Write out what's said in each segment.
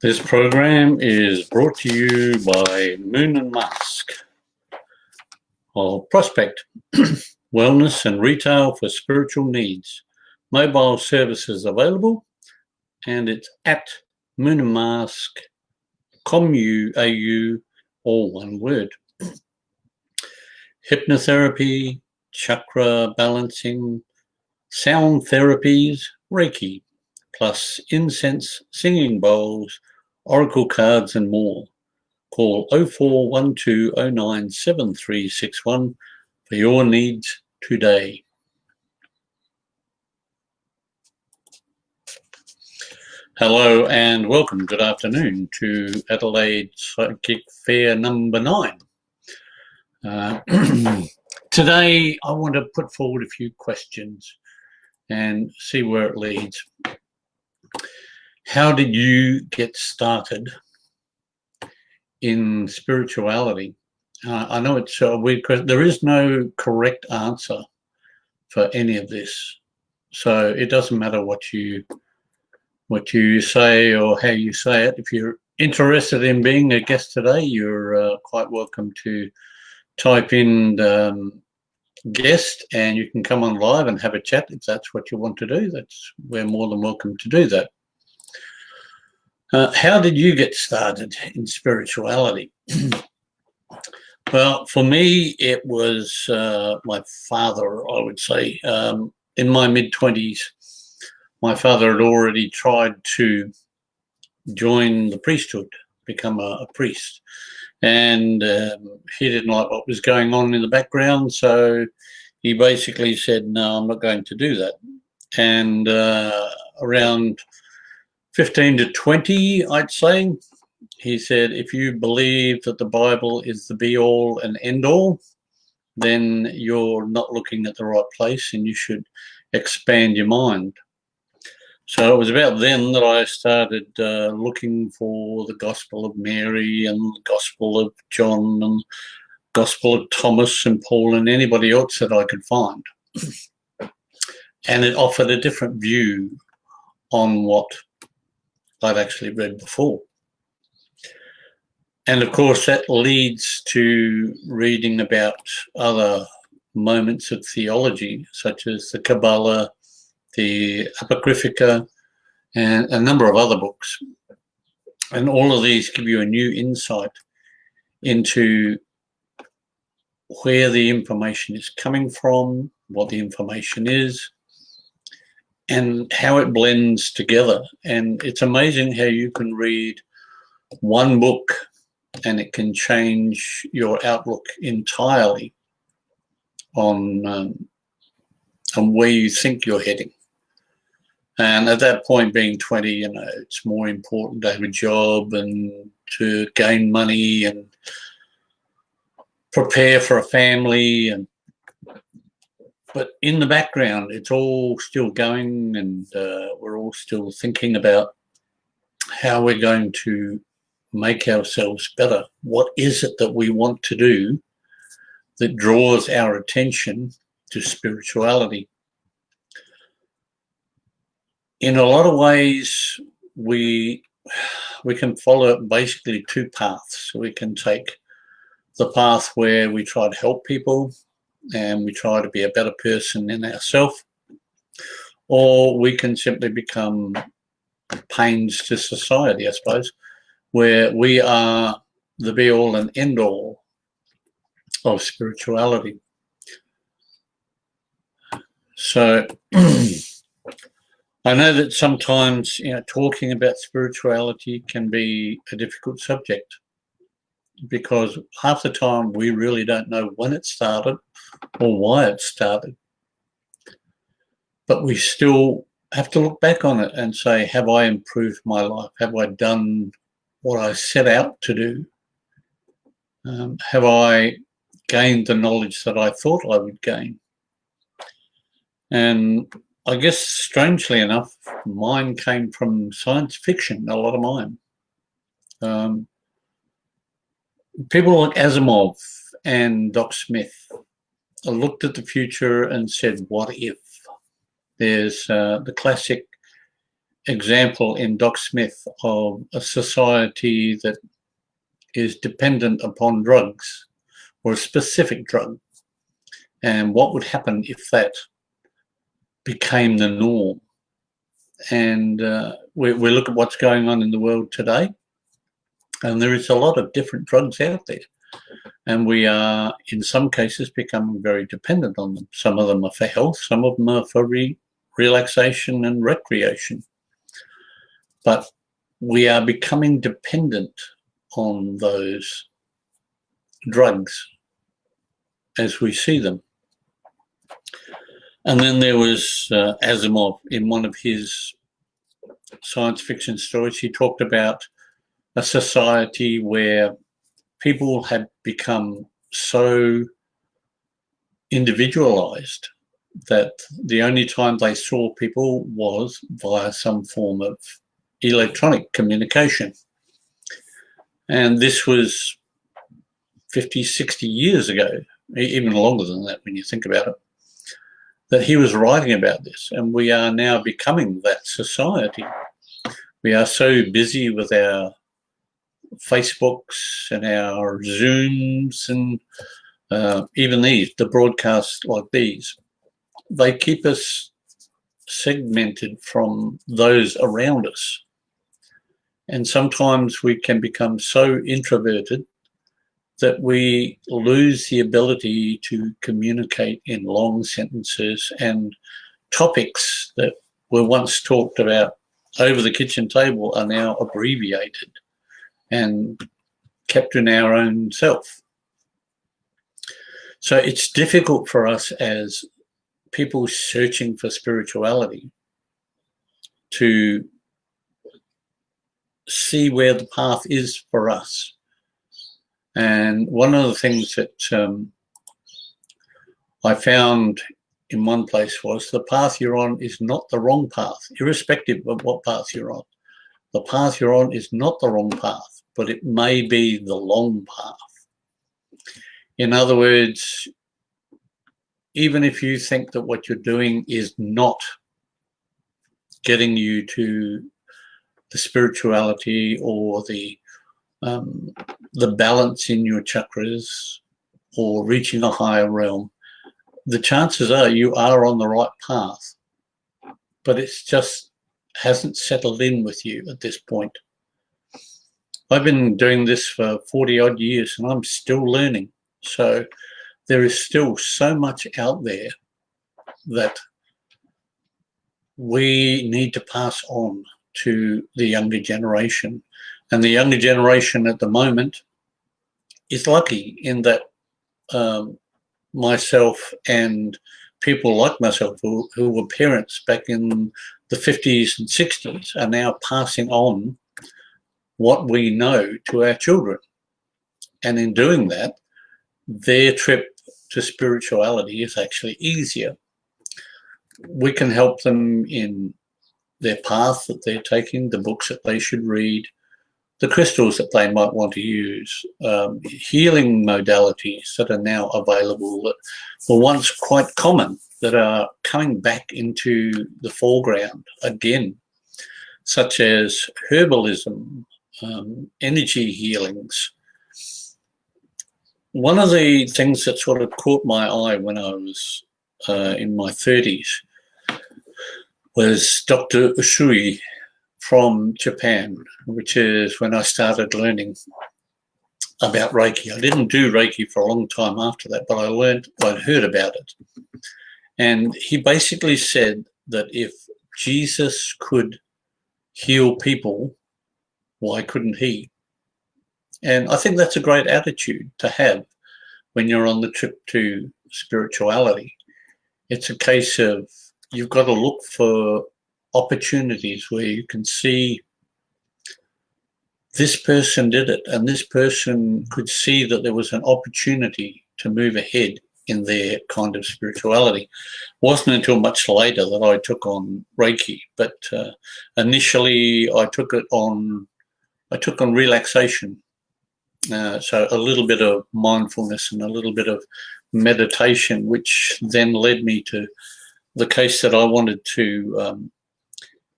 This program is brought to you by Moon and Mask of Prospect, wellness and retail for spiritual needs. Mobile services available, and it's at Moon and Mask, COMU, all one word. Hypnotherapy, chakra balancing, sound therapies, Reiki, plus incense, singing bowls, oracle cards and more. Call 0412097361 for your needs today. Hello and welcome, good afternoon, to Adelaide Psychic Fair number 9. Today I want to put forward a few questions and see where it leads. How did you get started in spirituality? I know it's a weird question. There is no correct answer for any of this, so it doesn't matter what you say or how you say it. If you're interested in being a guest today, you're quite welcome to type in guest, and you can come on live and have a chat if that's what you want to do. We're more than welcome to do that. How did you get started in spirituality? Well, for me, it was my father, I would say. In my mid-20s, my father had already tried to join the priesthood, become a priest. And he didn't like what was going on in the background, so he basically said, no, I'm not going to do that. And around 15 to 20, I'd say, he said, if you believe that the Bible is the be-all and end-all, then you're not looking at the right place and you should expand your mind. So it was about then that I started looking for the Gospel of Mary and the Gospel of John and Gospel of Thomas and Paul and anybody else that I could find. And it offered a different view on what I'd actually read before. And of course that leads to reading about other moments of theology, such as the Kabbalah, the Apocrypha, and a number of other books. And all of these give you a new insight into where the information is coming from, what the information is, and how it blends together. And it's amazing how you can read one book and it can change your outlook entirely on where you think you're heading. And at that point, being 20, it's more important to have a job and to gain money and prepare for a family. But in the background, it's all still going, and we're all still thinking about how we're going to make ourselves better. What is it that we want to do that draws our attention to spirituality? In a lot of ways, we can follow basically two paths. We can take the path where we try to help people and we try to be a better person in ourselves, or we can simply become pains to society, I suppose, where we are the be-all and end-all of spirituality. So I know that sometimes, talking about spirituality can be a difficult subject, because half the time we really don't know when it started or why it started. But we still have to look back on it and say, have I improved my life? Have I done what I set out to do? Have I gained the knowledge that I thought I would gain? And I guess, strangely enough, mine came from science fiction, a lot of mine. People like Asimov and Doc Smith looked at the future and said, what if? There's the classic example in Doc Smith of a society that is dependent upon drugs or a specific drug, and what would happen if that became the norm. And we look at what's going on in the world today, and there is a lot of different drugs out there, and we are in some cases becoming very dependent on them. Some of them are for health, some of them are for relaxation and recreation, but we are becoming dependent on those drugs as we see them. And then there was Asimov, in one of his science fiction stories, he talked about a society where people had become so individualized that the only time they saw people was via some form of electronic communication. And this was 50, 60 years ago, even longer than that when you think about it, that he was writing about this. And we are now becoming that society. We are so busy with our Facebooks and our Zooms and even the broadcasts like these. They keep us segmented from those around us. And sometimes we can become so introverted that we lose the ability to communicate in long sentences, and topics that were once talked about over the kitchen table are now abbreviated and kept in our own self. So it's difficult for us as people searching for spirituality to see where the path is for us. And one of the things that I found in one place was the path you're on is not the wrong path, irrespective of what path you're on. The path you're on is not the wrong path, but it may be the long path. In other words, even if you think that what you're doing is not getting you to the spirituality or the balance in your chakras or reaching a higher realm, the chances are you are on the right path, but it's just hasn't settled in with you at this point. I've been doing this for 40 odd years and I'm still learning. So there is still so much out there that we need to pass on to the younger generation. And the younger generation at the moment is lucky in that myself and people like myself who were parents back in the 50s and 60s are now passing on what we know to our children. And in doing that, their trip to spirituality is actually easier. We can help them in their path that they're taking, the books that they should read, the crystals that they might want to use, healing modalities that are now available that were once quite common, that are coming back into the foreground again, such as herbalism, energy healings. One of the things that sort of caught my eye when I was in my 30s was Dr. Usui from Japan, which is when I started learning about Reiki. I didn't do Reiki for a long time after that, but I'd heard about it. And he basically said that if Jesus could heal people, why couldn't he? And I think that's a great attitude to have when you're on the trip to spirituality. It's a case of you've got to look for opportunities where you can see this person did it and this person could see that there was an opportunity to move ahead in their kind of spirituality. It wasn't until much later that I took on Reiki, but initially I took on relaxation. So a little bit of mindfulness and a little bit of meditation, which then led me to the case that I wanted to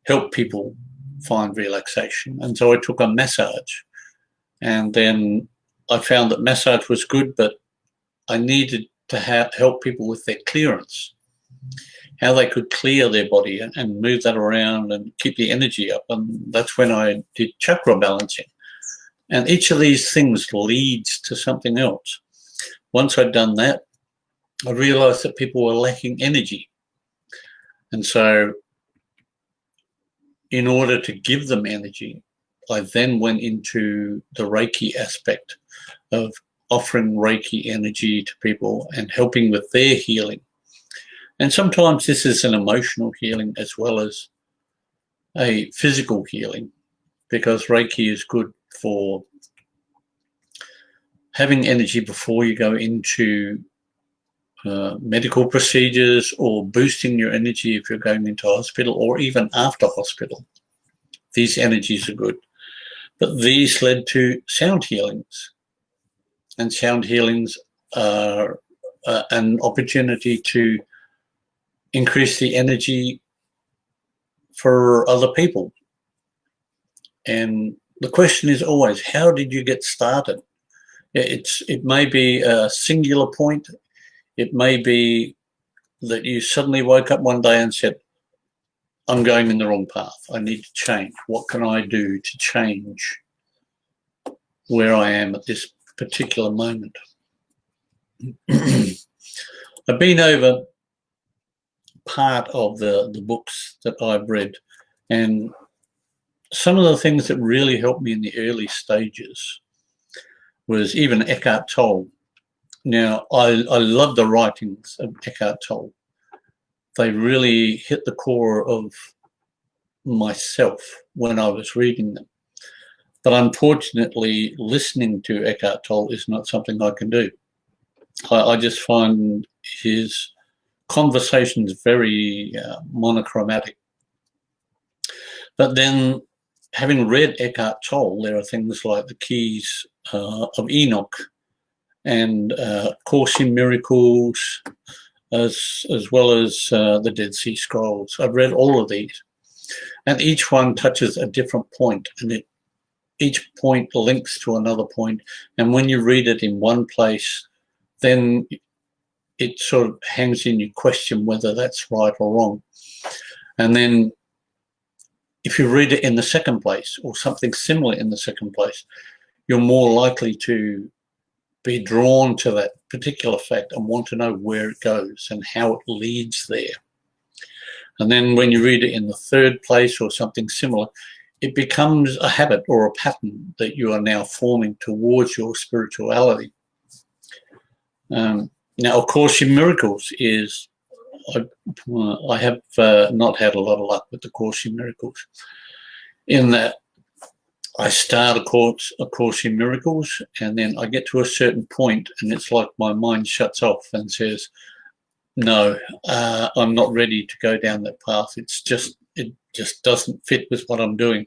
help people find relaxation. And so I took a massage, and then I found that massage was good, but I needed to help people with their clearance, how they could clear their body and move that around and keep the energy up. And that's when I did chakra balancing. And each of these things leads to something else. Once I'd done that, I realized that people were lacking energy. And so in order to give them energy, I then went into the Reiki aspect of offering Reiki energy to people and helping with their healing. And sometimes this is an emotional healing as well as a physical healing, because Reiki is good for having energy before you go into medical procedures, or boosting your energy if you're going into hospital, or even after hospital. These energies are good. But these led to sound healings. And sound healings are an opportunity to increase the energy for other people. And the question is always, how did you get started? It may be a singular point. It may be that you suddenly woke up one day and said, I'm going in the wrong path. I need to change. What can I do to change where I am at this particular moment? I've been over part of the books that I've read, and some of the things that really helped me in the early stages was even Eckhart Tolle. Now, I love the writings of Eckhart Tolle. They really hit the core of myself when I was reading them. But unfortunately, listening to Eckhart Tolle is not something I can do. I just find his conversations very monochromatic. But then, having read Eckhart Tolle, there are things like the Keys of Enoch and Course in Miracles, as well as the Dead Sea Scrolls. I've read all of these, and each one touches a different point, and each point links to another point. And when you read it in one place, then it sort of hangs in, you question whether that's right or wrong. And then if you read it in the second place, or something similar in the second place, you're more likely to be drawn to that particular fact and want to know where it goes and how it leads there. And then when you read it in the third place or something similar, it becomes a habit or a pattern that you are now forming towards your spirituality. Now, of course, in Miracles is, I have not had a lot of luck with the Course in Miracles, in that I start a course in Miracles, and then I get to a certain point, and it's like my mind shuts off and says, no, I'm not ready to go down that path. It just doesn't fit with what I'm doing.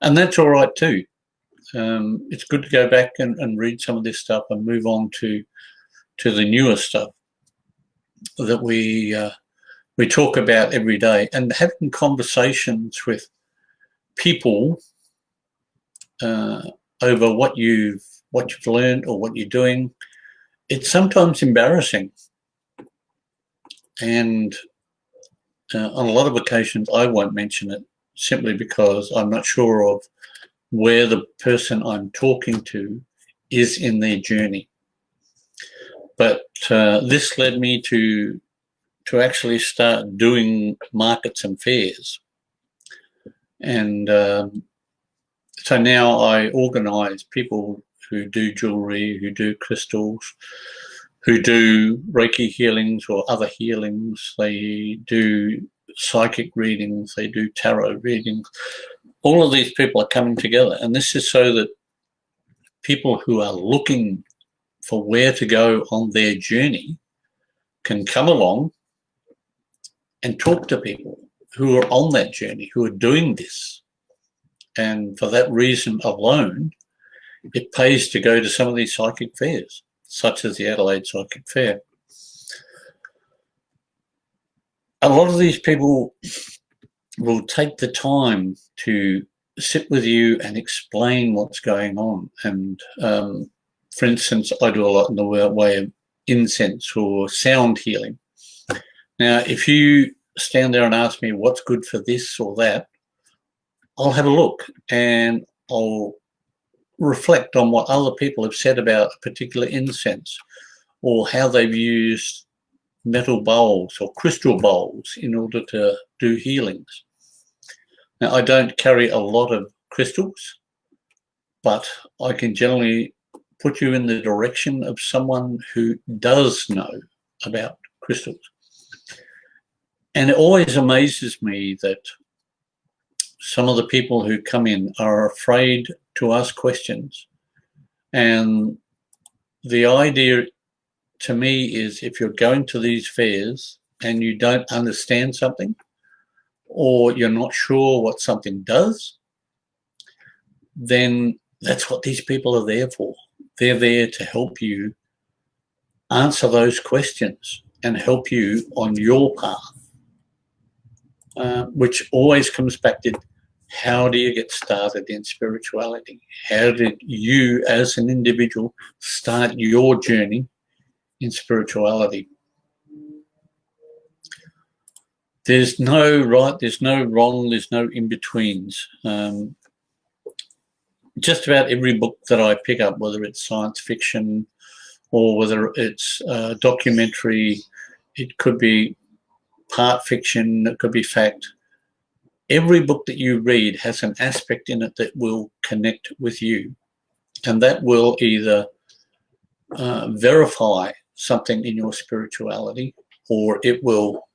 And that's all right too. It's good to go back and read some of this stuff and move on to the newer stuff that we talk about every day, and having conversations with people over what you've learned or what you're doing. It's sometimes embarrassing, and on a lot of occasions I won't mention it, simply because I'm not sure of where the person I'm talking to is in their journey. But this led me to actually start doing markets and fairs. And so now I organise people who do jewellery, who do crystals, who do Reiki healings or other healings. They do psychic readings, they do tarot readings. All of these people are coming together, and this is so that people who are looking for where to go on their journey can come along and talk to people who are on that journey, who are doing this. And for that reason alone, it pays to go to some of these psychic fairs, such as the Adelaide Psychic Fair. A lot of these people will take the time to sit with you and explain what's going on. And for instance, I do a lot in the way of incense or sound healing. Now, if you stand there and ask me what's good for this or that, I'll have a look and I'll reflect on what other people have said about a particular incense or how they've used metal bowls or crystal bowls in order to do healings. Now, I don't carry a lot of crystals, but I can generally put you in the direction of someone who does know about crystals. And it always amazes me that some of the people who come in are afraid to ask questions. And the idea to me is if you're going to these fairs and you don't understand something, or you're not sure what something does, then that's what these people are there for. They're there to help you answer those questions and help you on your path, which always comes back to how do you get started in spirituality? How did you as an individual start your journey in spirituality? There's no right, there's no wrong, there's no in-betweens. Just about every book that I pick up, whether it's science fiction or whether it's documentary, it could be part fiction, it could be fact. Every book that you read has an aspect in it that will connect with you, and that will either verify something in your spirituality, or it will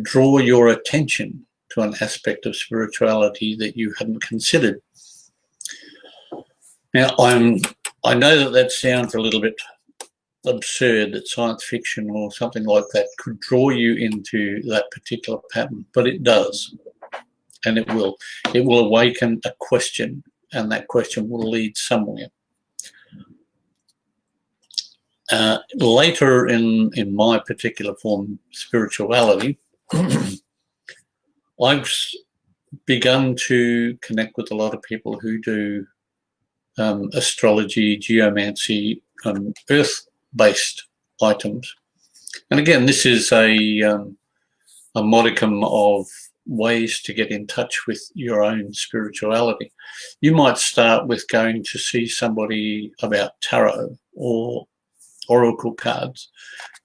draw your attention to an aspect of spirituality that you hadn't considered. Now, I know that sounds a little bit absurd, that science fiction or something like that could draw you into that particular pattern, but it does, and it will awaken a question, and that question will lead somewhere. Later in my particular form, spirituality, I've begun to connect with a lot of people who do astrology, geomancy, earth-based items. And again, this is a modicum of ways to get in touch with your own spirituality. You might start with going to see somebody about tarot or oracle cards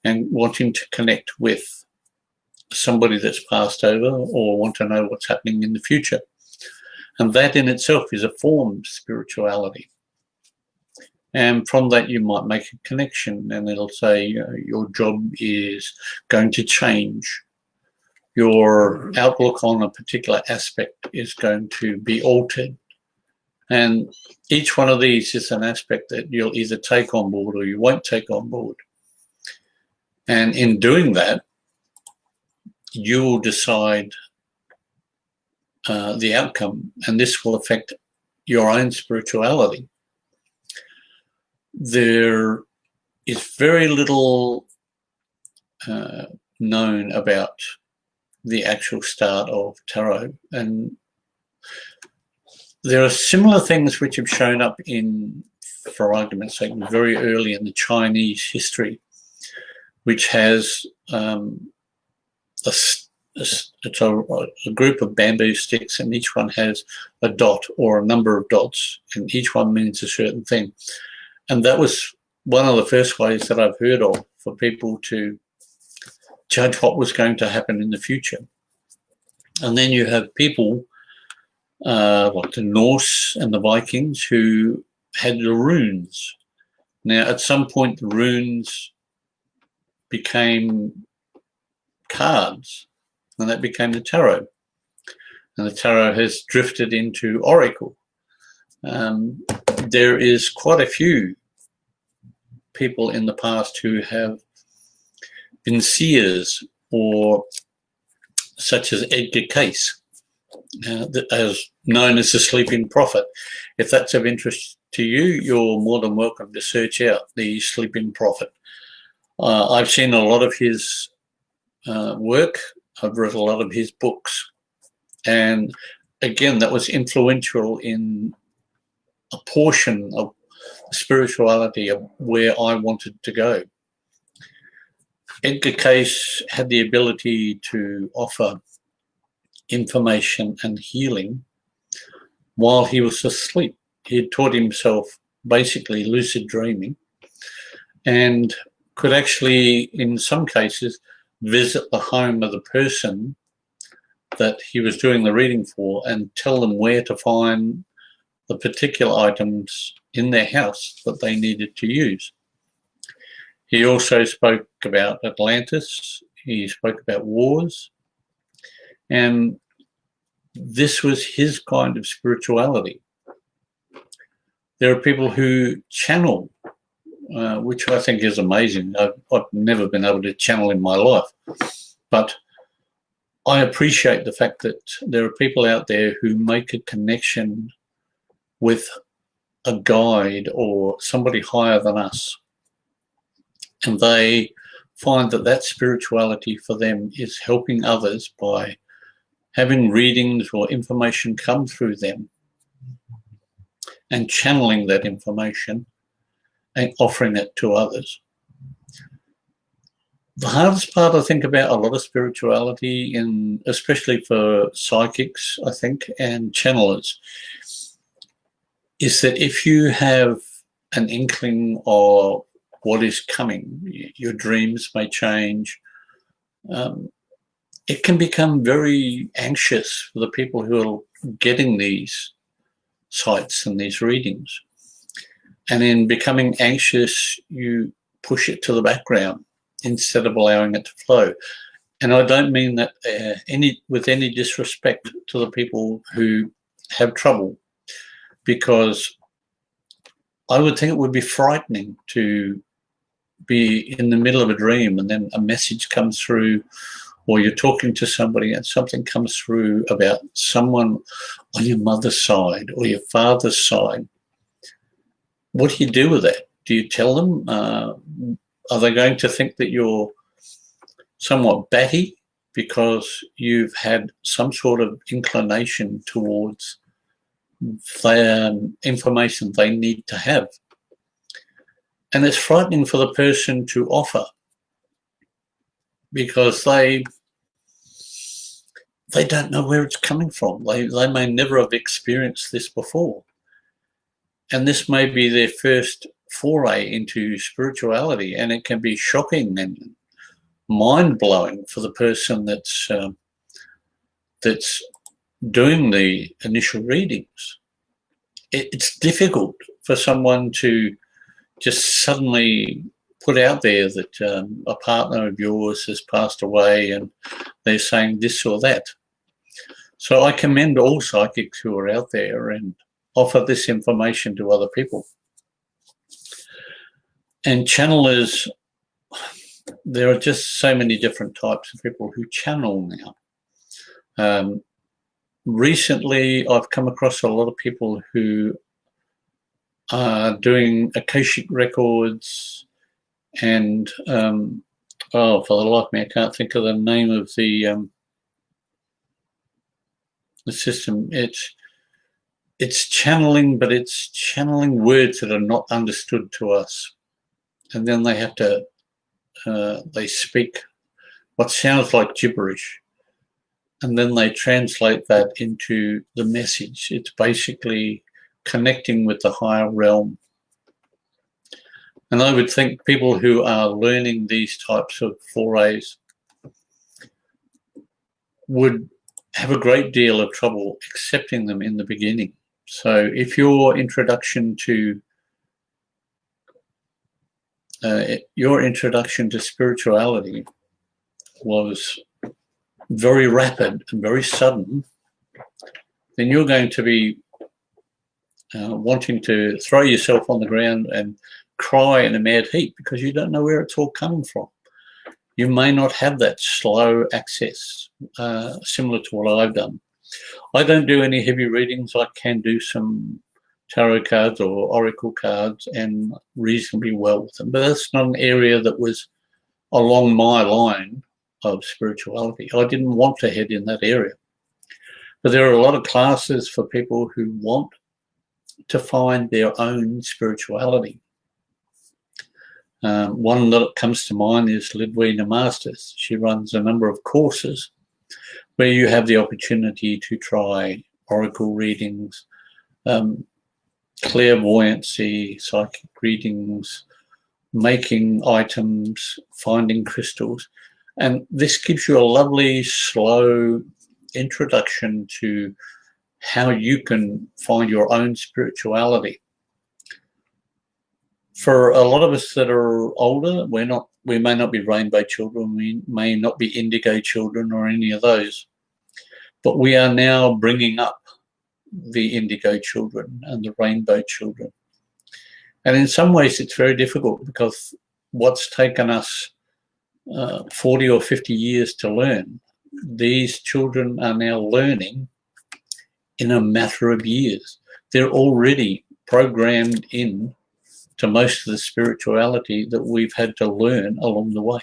and wanting to connect with somebody that's passed over or want to know what's happening in the future. And that in itself is a form of spirituality. And from that, you might make a connection, and it'll say, your job is going to change. Your outlook on a particular aspect is going to be altered. And each one of these is an aspect that you'll either take on board or you won't take on board. And in doing that, you'll decide the outcome, and this will affect your own spirituality. There is very little known about the actual start of tarot, and there are similar things which have shown up in, for argument's sake, very early in the Chinese history, which has it's a group of bamboo sticks, and each one has a dot or a number of dots, and each one means a certain thing. And that was one of the first ways that I've heard of for people to judge what was going to happen in the future. And then you have people like the Norse and the Vikings who had the runes. Now, at some point, the runes became cards, and that became the tarot. And the tarot has drifted into oracle. There is quite a few people in the past who have been seers, or such as Edgar Cayce, as known as the Sleeping Prophet. If that's of interest to you, you're more than welcome to search out the Sleeping Prophet. I've seen a lot of his work. I've read a lot of his books, And again, that was influential in a portion of spirituality of where I wanted to go. Edgar Cayce had the ability to offer information and healing while he was asleep. He had taught himself basically lucid dreaming and could actually, in some cases, visit the home of the person that he was doing the reading for and tell them where to find the particular items in their house that they needed to use. He also spoke about Atlantis. He spoke about wars. And this was his kind of spirituality. There are people who channel, which I think is amazing. I've never been able to channel in my life. But I appreciate the fact that there are people out there who make a connection with a guide or somebody higher than us. And they find that that spirituality for them is helping others by having readings or information come through them and channeling that information and offering it to others. The hardest part, I think, about a lot of spirituality, especially for psychics, I think, and channelers, is that if you have an inkling of what is coming, your dreams may change, it can become very anxious for the people who are getting these sights and these readings. And in becoming anxious, you push it to the background instead of allowing it to flow. And I don't mean that with any disrespect to the people who have trouble, because I would think it would be frightening to be in the middle of a dream and then a message comes through, or you're talking to somebody and something comes through about someone on your mother's side or your father's side. What do you do with that? Do you tell them? Are they going to think that you're somewhat batty because you've had some sort of inclination towards the information they need to have? And it's frightening for the person to offer, because they don't know where it's coming from. They may never have experienced this before. And this may be their first foray into spirituality, and it can be shocking and mind-blowing for the person that's doing the initial readings. It's difficult for someone to just suddenly put out there that a partner of yours has passed away and they're saying this or that. So I commend all psychics who are out there and offer this information to other people. And channelers, there are just so many different types of people who channel now. Recently, I've come across a lot of people who are doing Akashic records and, for the life of me, I can't think of the name of the system. It's channeling, but it's channeling words that are not understood to us. And then they have to, they speak what sounds like gibberish. And then they translate that into the message. It's basically connecting with the higher realm. And I would think people who are learning these types of forays would have a great deal of trouble accepting them in the beginning. So if your introduction to spirituality was very rapid and very sudden, then you're going to be wanting to throw yourself on the ground and cry in a mad heap because you don't know where it's all coming from. You may not have that slow access, similar to what I've done. I don't do any heavy readings. I can do some tarot cards or oracle cards and reasonably well with them, but that's not an area that was along my line of spirituality. I didn't want to head in that area. But there are a lot of classes for people who want to find their own spirituality. One that comes to mind is Lidwina Masters. She runs a number of courses where you have the opportunity to try oracle readings, clairvoyancy, psychic readings, making items, finding crystals. And this gives you a lovely, slow introduction to how you can find your own spirituality. For a lot of us that are older, we may not be rainbow children, we may not be indigo children or any of those, but we are now bringing up the indigo children and the rainbow children. And in some ways it's very difficult, because what's taken us 40 or 50 years to learn, these children are now learning in a matter of years. They're already programmed in to most of the spirituality that we've had to learn along the way.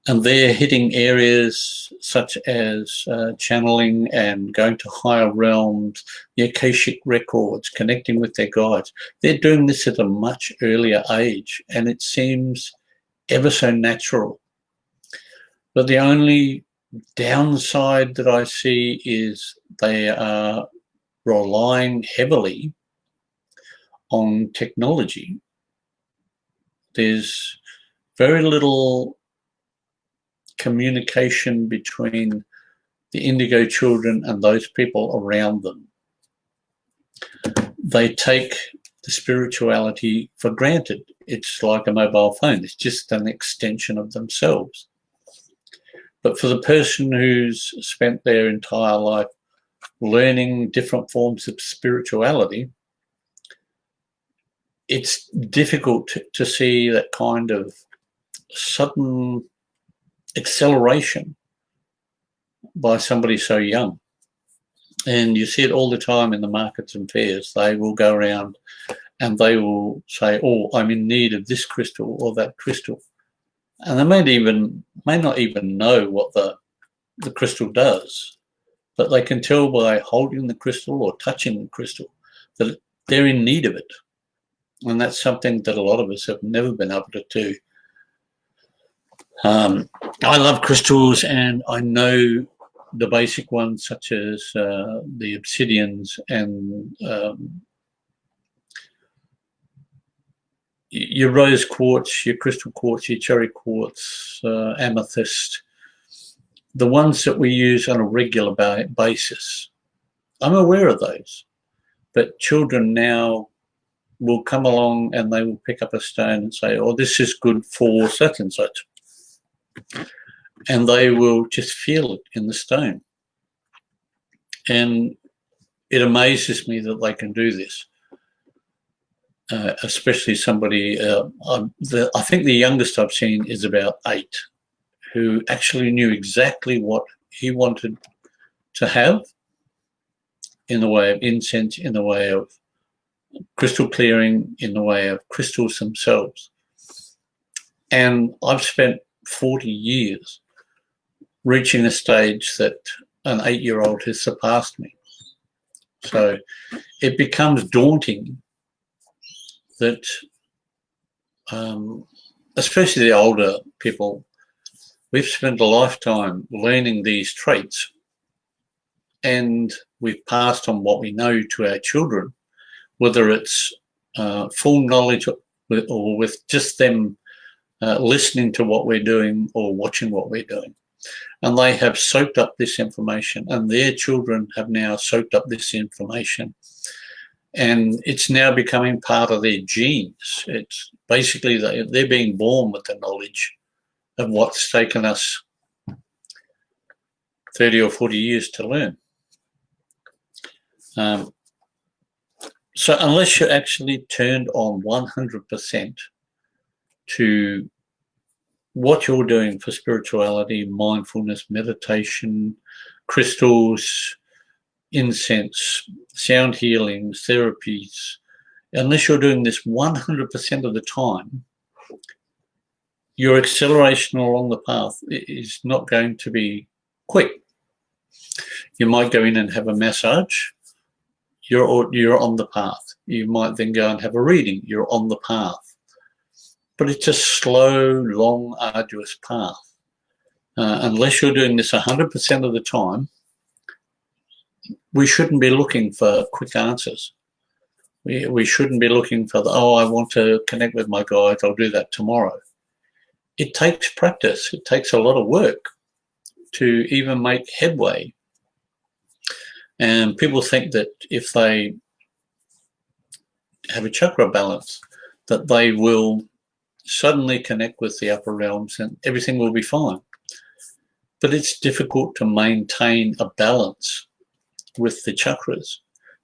And they're hitting areas such as channeling and going to higher realms, the Akashic records, connecting with their guides. They're doing this at a much earlier age, and it seems ever so natural. But the only downside that I see is they are relying heavily on technology. There's very little communication between the indigo children and those people around them. They take the spirituality for granted. It's like a mobile phone. It's just an extension of themselves. But for the person who's spent their entire life learning different forms of spirituality, it's difficult to see that kind of sudden acceleration by somebody so young. And you see it all the time in the markets and fairs. They will go around and they will say, oh, I'm in need of this crystal or that crystal. And they may not even know what the crystal does, but they can tell by holding the crystal or touching the crystal that they're in need of it. And that's something that a lot of us have never been able to do. I love crystals, and I know the basic ones such as the obsidians and your rose quartz, your crystal quartz, your cherry quartz, amethyst, the ones that we use on a regular basis. I'm aware of those, but children now will come along and they will pick up a stone and say, oh, this is good for such and such. And they will just feel it in the stone. And it amazes me that they can do this. Especially somebody, I think the youngest I've seen is about 8, who actually knew exactly what he wanted to have in the way of incense, in the way of crystal clearing, in the way of crystals themselves. And I've spent 40 years reaching a stage that an 8-year-old has surpassed me. So it becomes daunting that, especially the older people, we've spent a lifetime learning these traits, and we've passed on what we know to our children, whether it's full knowledge or with just them listening to what we're doing or watching what we're doing. And they have soaked up this information, and their children have now soaked up this information. And it's now becoming part of their genes. It's basically they're being born with the knowledge of what's taken us 30 or 40 years to learn. So unless you're actually turned on 100% to what you're doing for spirituality, mindfulness, meditation, crystals, incense, sound healings, therapies, unless you're doing this 100% of the time, your acceleration along the path is not going to be quick. You might go in and have a massage. You're on the path. You might then go and have a reading. You're on the path. But it's a slow, long, arduous path. Unless you're doing this 100% of the time, we shouldn't be looking for quick answers. We shouldn't be looking for, I want to connect with my guides, I'll do that tomorrow. It takes practice. It takes a lot of work to even make headway. And people think that if they have a chakra balance, that they will suddenly connect with the upper realms and everything will be fine. But it's difficult to maintain a balance with the chakras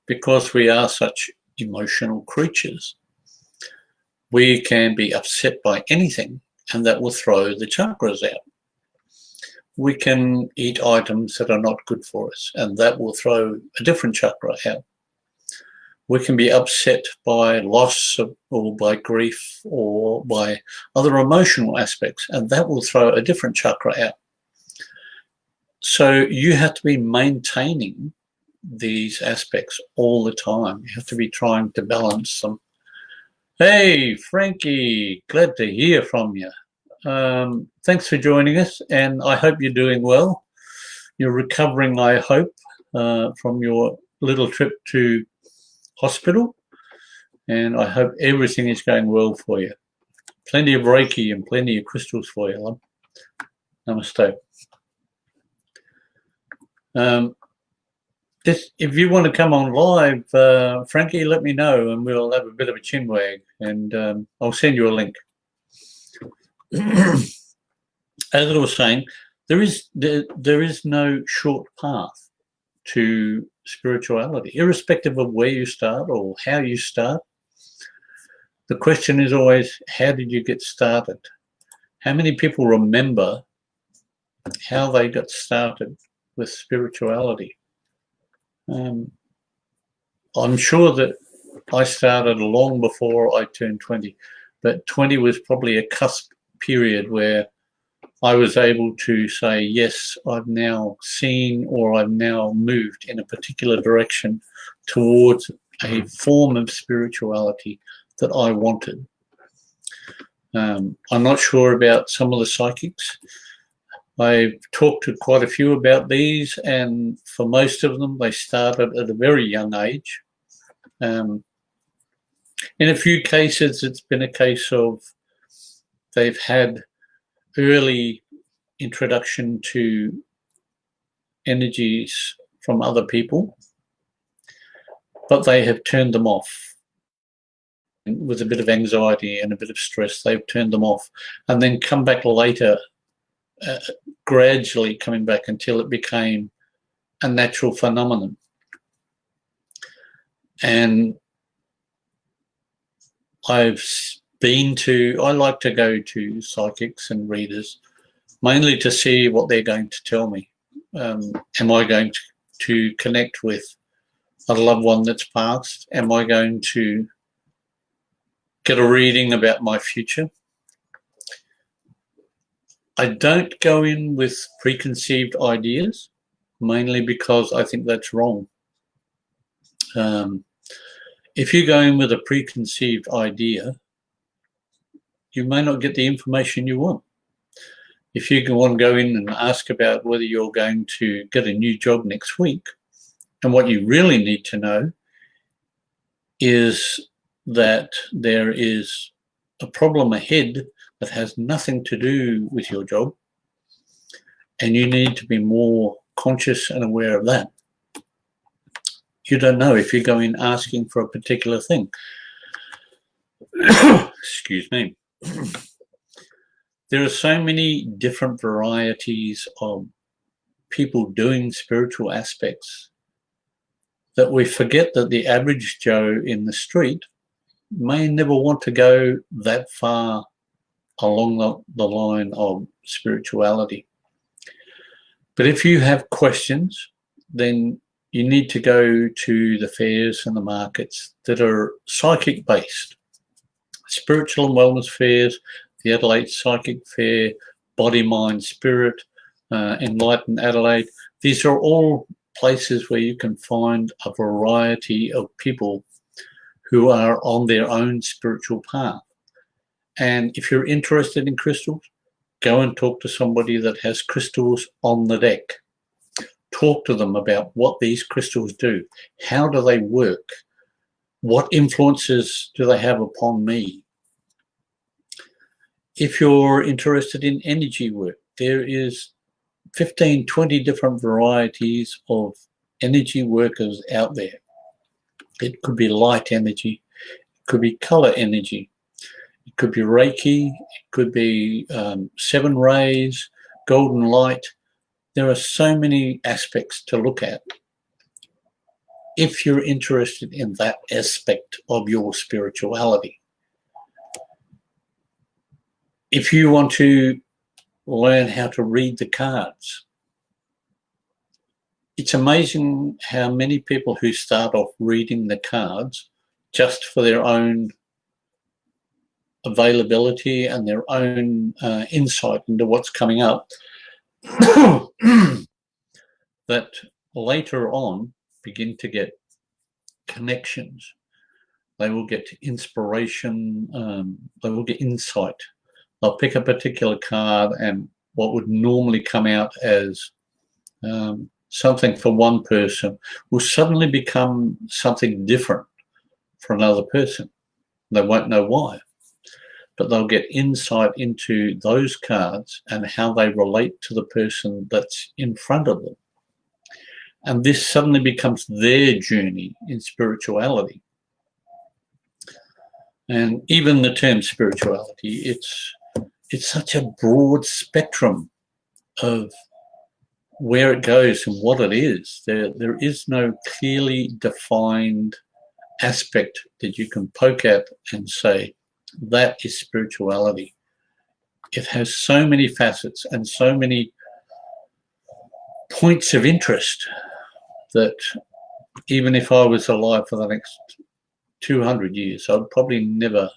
because we are such emotional creatures. We can be upset by anything and that will throw the chakras out. We can eat items that are not good for us and that will throw a different chakra out. We can be upset by loss or by grief or by other emotional aspects and that will throw a different chakra out. So you have to be maintaining these aspects all the time. You have to be trying to balance them. Hey, Frankie, glad to hear from you. Thanks for joining us, and I hope you're doing well. You're recovering, I hope, from your little trip to hospital, and I hope everything is going well for you. Plenty of Reiki and plenty of crystals for you, love. Namaste. If you want to come on live, Frankie, let me know and we'll have a bit of a chinwag and I'll send you a link. As I was saying, there is no short path to spirituality, irrespective of where you start or how you start. The question is always, how did you get started? How many people remember how they got started with spirituality? I'm sure that I started long before I turned 20, but 20 was probably a cusp period where I was able to say, yes, I've now seen or I've now moved in a particular direction towards a form of spirituality that I wanted. I'm not sure about some of the psychics. I've talked to quite a few about these, and for most of them, they started at a very young age. In a few cases, it's been a case of they've had early introduction to energies from other people, but they have turned them off. With a bit of anxiety and a bit of stress, they've turned them off and then come back later, gradually coming back until it became a natural phenomenon. And I like to go to psychics and readers mainly to see what they're going to tell me. Am I going to connect with a loved one that's passed? Am I going to get a reading about my future? I don't go in with preconceived ideas, mainly because I think that's wrong. If you go in with a preconceived idea, you may not get the information you want. If you want to go in and ask about whether you're going to get a new job next week, and what you really need to know is that there is a problem ahead that has nothing to do with your job, and you need to be more conscious and aware of that. You don't know if you go in asking for a particular thing. Excuse me. There are so many different varieties of people doing spiritual aspects that we forget that the average Joe in the street may never want to go that far along the line of spirituality. But if you have questions, then you need to go to the fairs and the markets that are psychic based. Spiritual and wellness fairs, the Adelaide Psychic Fair, Body, Mind, Spirit, Enlightened Adelaide. These are all places where you can find a variety of people who are on their own spiritual path. And if you're interested in crystals, go and talk to somebody that has crystals on the deck. Talk to them about what these crystals do. How do they work? What influences do they have upon me? If you're interested in energy work, there is 15, 20 different varieties of energy workers out there. It could be light energy, it could be color energy, it could be Reiki, it could be 7 rays, golden light. There are so many aspects to look at if you're interested in that aspect of your spirituality. If you want to learn how to read the cards, it's amazing how many people who start off reading the cards just for their own availability and their own insight into what's coming up, that later on begin to get connections. They will get inspiration, they will get insight. They'll pick a particular card and what would normally come out as something for one person will suddenly become something different for another person. They won't know why, but they'll get insight into those cards and how they relate to the person that's in front of them. And this suddenly becomes their journey in spirituality. And even the term spirituality, it's such a broad spectrum of where it goes and what it is. There is no clearly defined aspect that you can poke at and say, that is spirituality. It has so many facets and so many points of interest that even if I was alive for the next 200 years, I'd probably never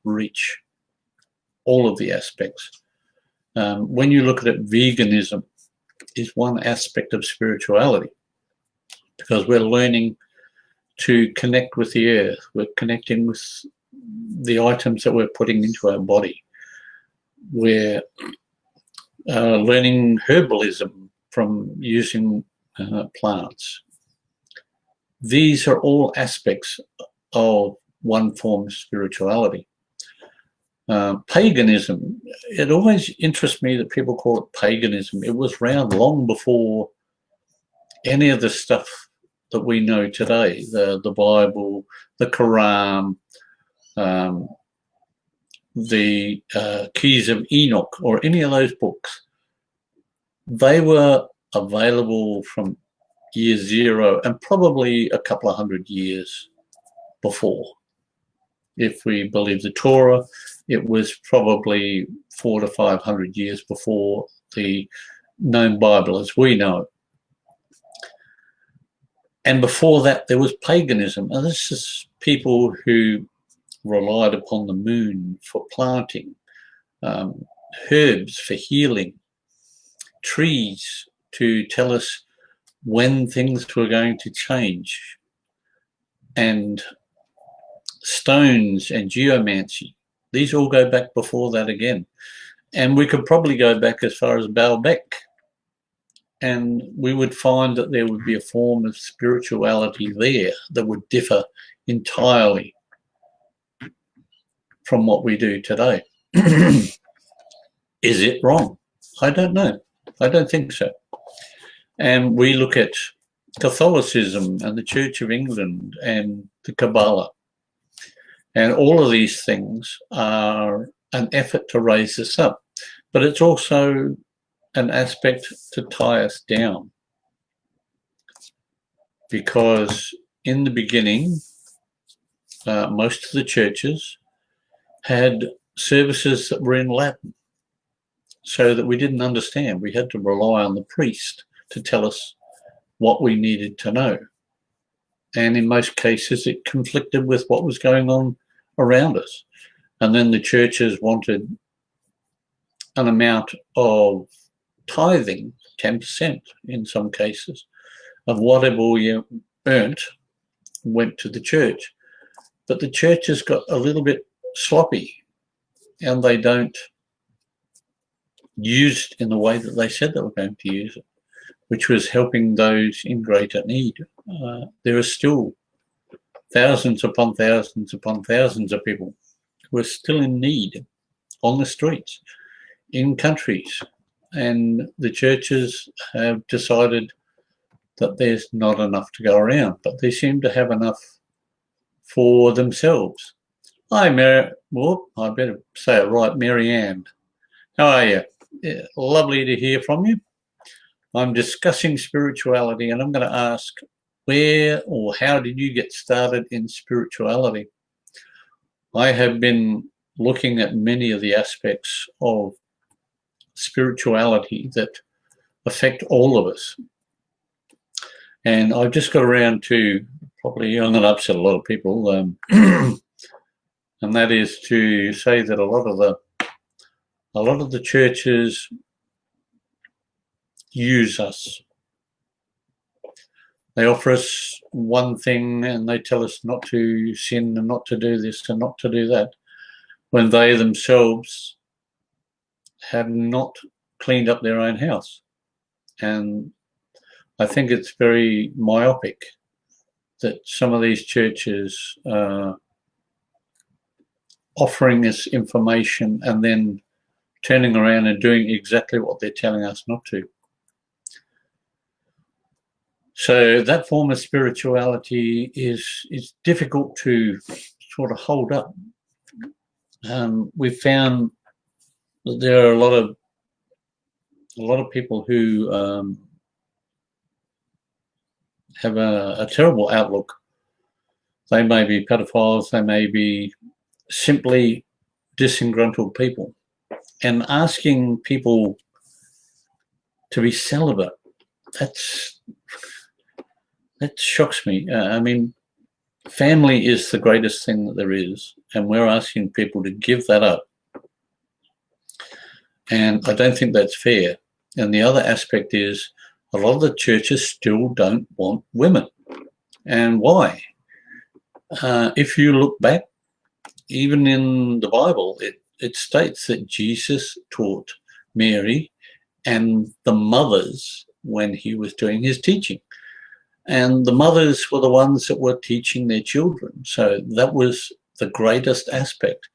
reach all of the aspects. When you look at it, veganism is one aspect of spirituality, because we're learning to connect with the earth. We're connecting with the items that we're putting into our body. We're learning herbalism from using plants. These are all aspects of one form of spirituality. Paganism, it always interests me that people call it paganism. It was around long before any of the stuff that we know today, the Bible, the Quran, the Keys of Enoch, or any of those books. They were available from year 0 and probably a couple of 100 years before. If we believe the Torah, it was probably 400 to 500 years before the known Bible as we know it. And before that, there was paganism. And this is people who relied upon the moon for planting, herbs for healing, trees to tell us when things were going to change, and stones and geomancy. These all go back before that again. And we could probably go back as far as Baalbek, and we would find that there would be a form of spirituality there that would differ entirely from what we do today. Is it wrong? I don't know. I don't think so. And we look at Catholicism and the Church of England and the Kabbalah. And all of these things are an effort to raise us up. But it's also an aspect to tie us down. Because in the beginning, most of the churches had services that were in Latin, so that we didn't understand. We had to rely on the priest to tell us what we needed to know. And in most cases, it conflicted with what was going on around us. And then the churches wanted an amount of tithing 10% in some cases of whatever you earned went to the church. But the church has got a little bit sloppy, and they don't use it in the way that they said they were going to use it, which was helping those in greater need. There are still thousands upon thousands upon thousands of people who are still in need on the streets, in countries, and the churches have decided that there's not enough to go around, but they seem to have enough for themselves. Hi, Mary. Well, I better say it right, Mary Ann. How are you? Yeah, lovely to hear from you. I'm discussing spirituality, and I'm going to ask, where or how did you get started in spirituality? I have been looking at many of the aspects of spirituality that affect all of us. And I've just got around to, probably I'm going to upset a lot of people, and that is to say that a lot of the churches use us. They offer us one thing and they tell us not to sin and not to do this and not to do that, when they themselves have not cleaned up their own house. And I think it's very myopic that some of these churches are offering us information and then turning around and doing exactly what they're telling us not to. So that form of spirituality is difficult to sort of hold up. We've found that there are a lot of people who have a terrible outlook. They may be pedophiles, they may be simply disgruntled people. And asking people to be celibate, that shocks me. I mean, family is the greatest thing that there is, and we're asking people to give that up. And I don't think that's fair. And the other aspect is a lot of the churches still don't want women. And why? If you look back, even in the Bible, it states that Jesus taught Mary and the mothers when he was doing his teaching. And the mothers were the ones that were teaching their children. So that was the greatest aspect.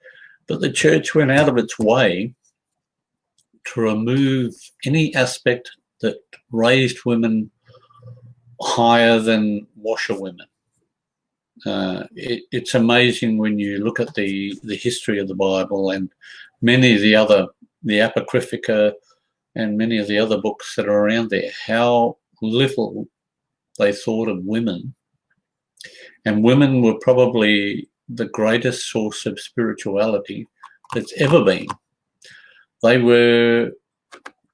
But the church went out of its way to remove any aspect that raised women higher than washerwomen. It's amazing when you look at the history of the Bible and many of the Apocrypha and many of the other books that are around there, how little they thought of women. And women were probably the greatest source of spirituality that's ever been. They were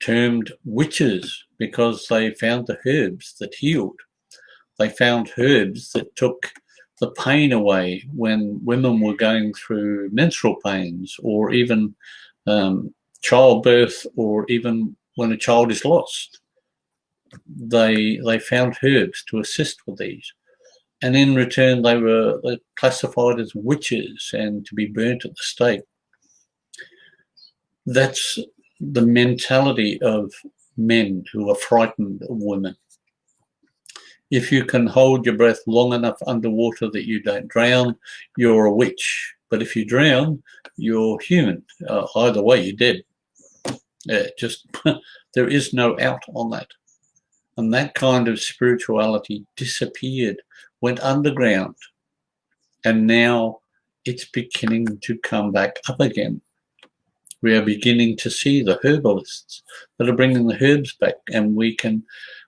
termed witches because they found the herbs that healed. They found herbs that took the pain away when women were going through menstrual pains, or even childbirth, or even when a child is lost. They found herbs to assist with these. And in return, they were classified as witches and to be burnt at the stake. That's the mentality of men who are frightened of women. If you can hold your breath long enough underwater that you don't drown, you're a witch. But if you drown, you're human. Either way, you're dead. There is no out on that. And that kind of spirituality disappeared, went underground, and now it's beginning to come back up again. We are beginning to see the herbalists that are bringing the herbs back, and we can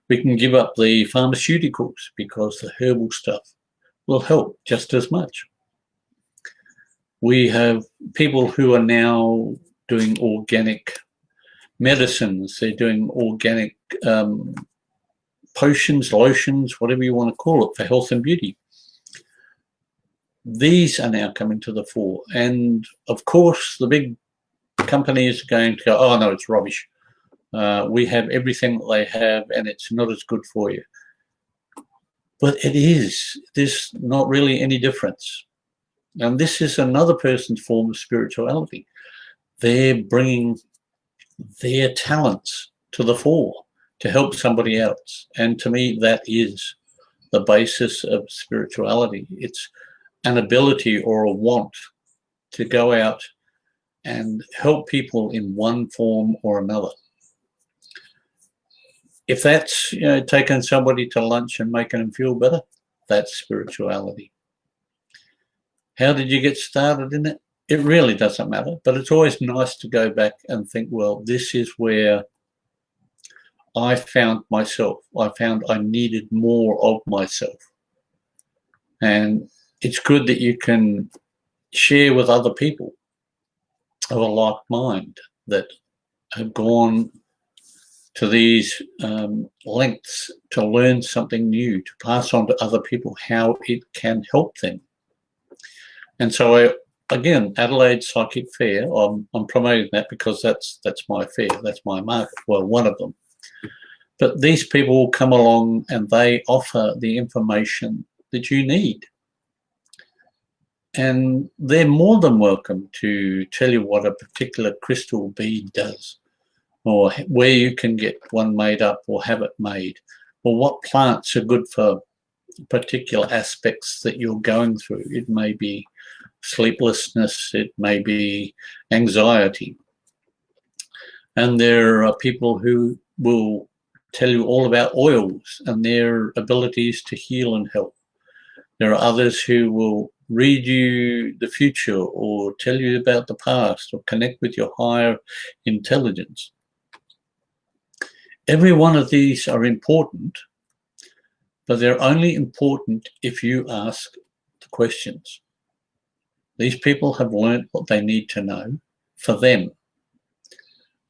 give up the pharmaceuticals because the herbal stuff will help just as much. We have people who are now doing organic medicines. They're doing organic potions, lotions, whatever you want to call it, for health and beauty. These are now coming to the fore. And of course, the big companies are going to go, oh no, it's rubbish. We have everything that they have, and it's not as good for you. But it is. There's not really any difference. And this is another person's form of spirituality. They're bringing their talents to the fore to help somebody else. And to me, that is the basis of spirituality. It's an ability or a want to go out and help people in one form or another. If that's, taking somebody to lunch and making them feel better, that's spirituality. How did you get started in it? It really doesn't matter, but it's always nice to go back and think, well, this is where I found myself. I found I needed more of myself. And it's good that you can share with other people of a like mind that have gone to these lengths to learn something new, to pass on to other people how it can help them. And so again, Adelaide Psychic Fair, I'm promoting that because that's my fair, that's my market, well, one of them. But these people will come along and they offer the information that you need. And they're more than welcome to tell you what a particular crystal bead does, or where you can get one made up or have it made, or what plants are good for particular aspects that you're going through. It may be sleeplessness, it may be anxiety. And there are people who will tell you all about oils and their abilities to heal and help. There are others who will read you the future or tell you about the past or connect with your higher intelligence. Every one of these are important, but they're only important if you ask the questions. These people have learned what they need to know for them.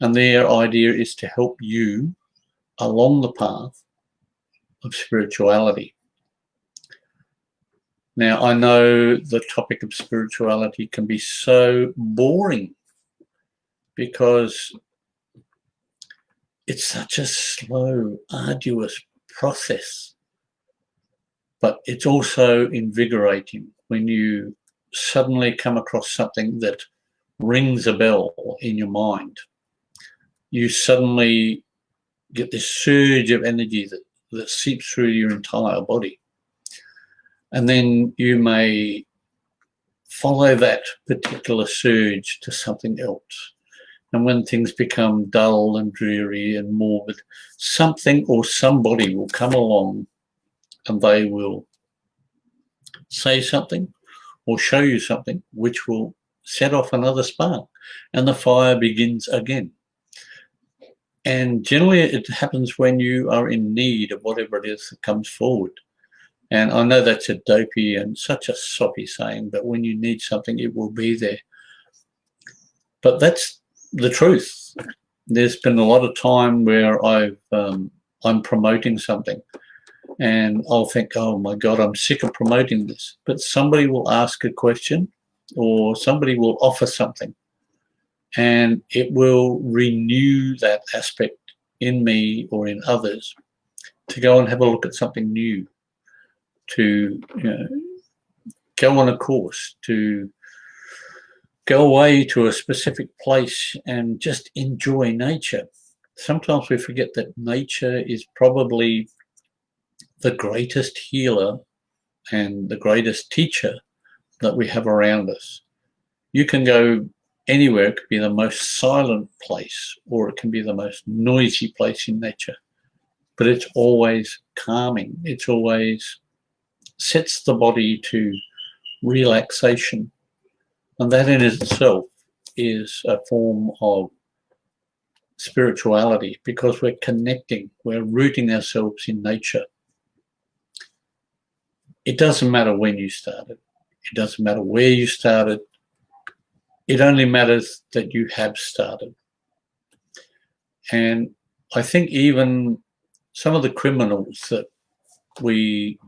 And their idea is to help you along the path of spirituality. Now, I know the topic of spirituality can be so boring because it's such a slow, arduous process. But it's also invigorating when you suddenly come across something that rings a bell in your mind. You suddenly get this surge of energy that seeps through your entire body. And then you may follow that particular surge to something else. And when things become dull and dreary and morbid, something or somebody will come along and they will say something or show you something which will set off another spark, and the fire begins again. And generally it happens when you are in need of whatever it is that comes forward. And I know that's a dopey and such a soppy saying, but when you need something, it will be there. But that's the truth. There's been a lot of time where I'm promoting something and I'll think, oh my God, I'm sick of promoting this. But somebody will ask a question or somebody will offer something and it will renew that aspect in me or in others to go and have a look at something new, to go on a course, to go away to a specific place and just enjoy nature. Sometimes we forget that nature is probably the greatest healer and the greatest teacher that we have around us. You can go anywhere. It could be the most silent place or it can be the most noisy place in nature, but it's always calming. It's always sets the body to relaxation. And that in itself is a form of spirituality because we're connecting, we're rooting ourselves in nature. It doesn't matter when you started. It doesn't matter where you started. It only matters that you have started. And I think even some of the criminals that we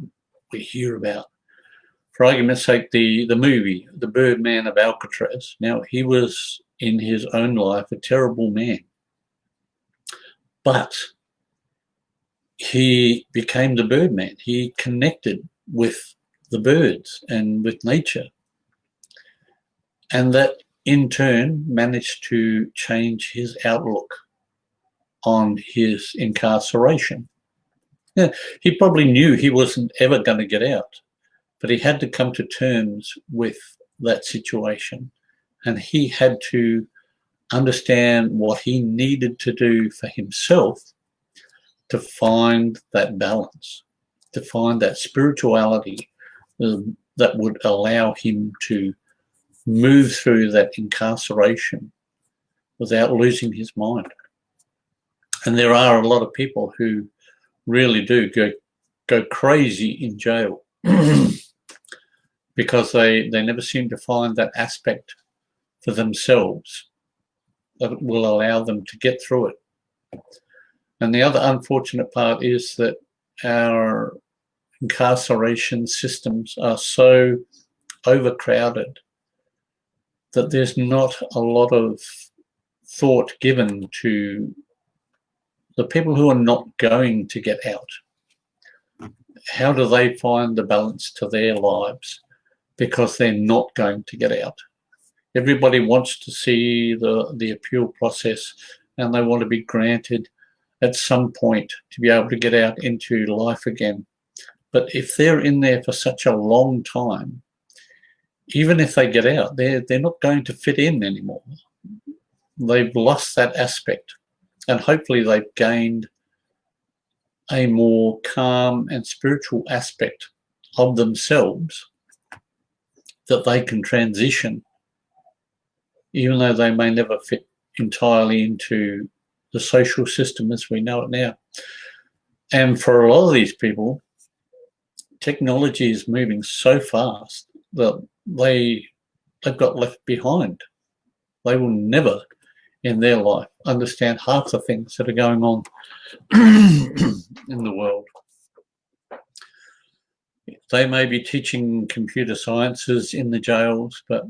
hear about, for argument's sake, the movie, The Birdman of Alcatraz. Now, he was in his own life a terrible man. But he became the Birdman. He connected with the birds and with nature. And that in turn managed to change his outlook on his incarceration. Yeah, he probably knew he wasn't ever going to get out, but he had to come to terms with that situation. And he had to understand what he needed to do for himself to find that balance, to find that spirituality that would allow him to move through that incarceration without losing his mind. And there are a lot of people who really do go crazy in jail because they never seem to find that aspect for themselves that will allow them to get through it. And the other unfortunate part is that our incarceration systems are so overcrowded that there's not a lot of thought given to the people who are not going to get out. How do they find the balance to their lives because they're not going to get out? Everybody wants to see the appeal process, and they want to be granted at some point to be able to get out into life again. But if they're in there for such a long time, even if they get out, they're not going to fit in anymore. They've lost that aspect, and hopefully they've gained a more calm and spiritual aspect of themselves that they can transition, even though they may never fit entirely into the social system as we know it now. And for a lot of these people, technology is moving so fast that they've got left behind. They will never in their life understand half the things that are going on in the world. They may be teaching computer sciences in the jails, but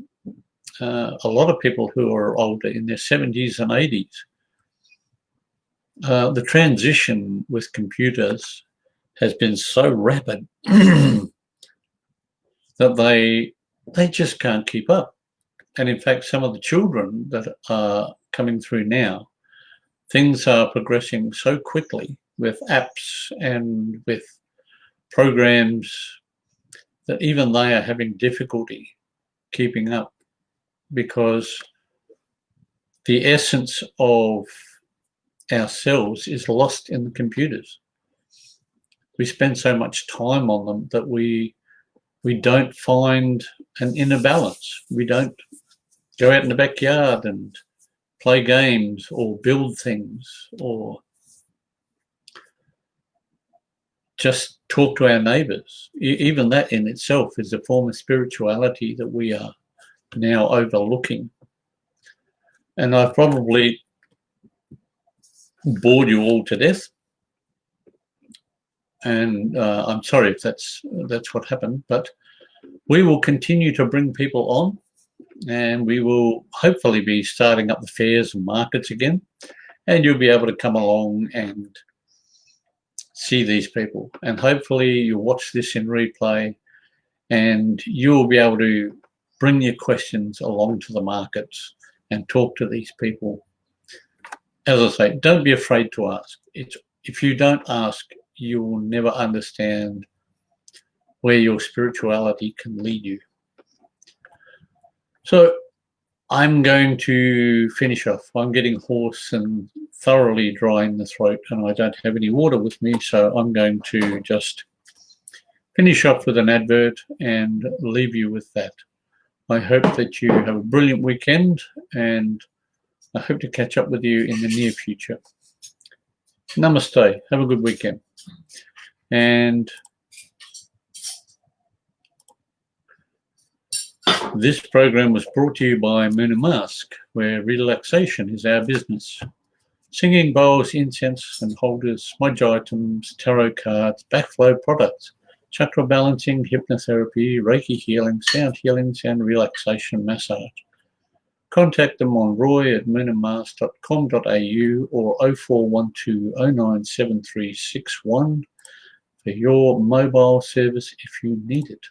a lot of people who are older, in their 70s and 80s, the transition with computers has been so rapid that they just can't keep up. And in fact, some of the children that are coming through now, things are progressing so quickly with apps and with programs that even they are having difficulty keeping up, because the essence of ourselves is lost in the computers. We spend so much time on them that we don't find an inner balance. We don't go out in the backyard and play games or build things or just talk to our neighbours. Even that in itself is a form of spirituality that we are now overlooking. And I've probably bored you all to death, and I'm sorry if that's what happened, but we will continue to bring people on, and we will hopefully be starting up the fairs and markets again, and you'll be able to come along and see these people, and hopefully you'll watch this in replay and you'll be able to bring your questions along to the markets and talk to these people. As I say, don't be afraid to ask. If you don't ask, you will never understand where your spirituality can lead you. So I'm going to finish off. I'm getting hoarse and thoroughly dry in the throat, and I don't have any water with me, so I'm going to just finish off with an advert and leave you with that. I hope that you have a brilliant weekend, and I hope to catch up with you in the near future. Namaste. Have a good weekend. And this program was brought to you by Moon and Mask, where relaxation is our business. Singing bowls, incense and holders, smudge items, tarot cards, backflow products, chakra balancing, hypnotherapy, Reiki healing, sound healings and relaxation massage. contact them on roy@menonmars.com.au or 0412097361 for your mobile service if you need it.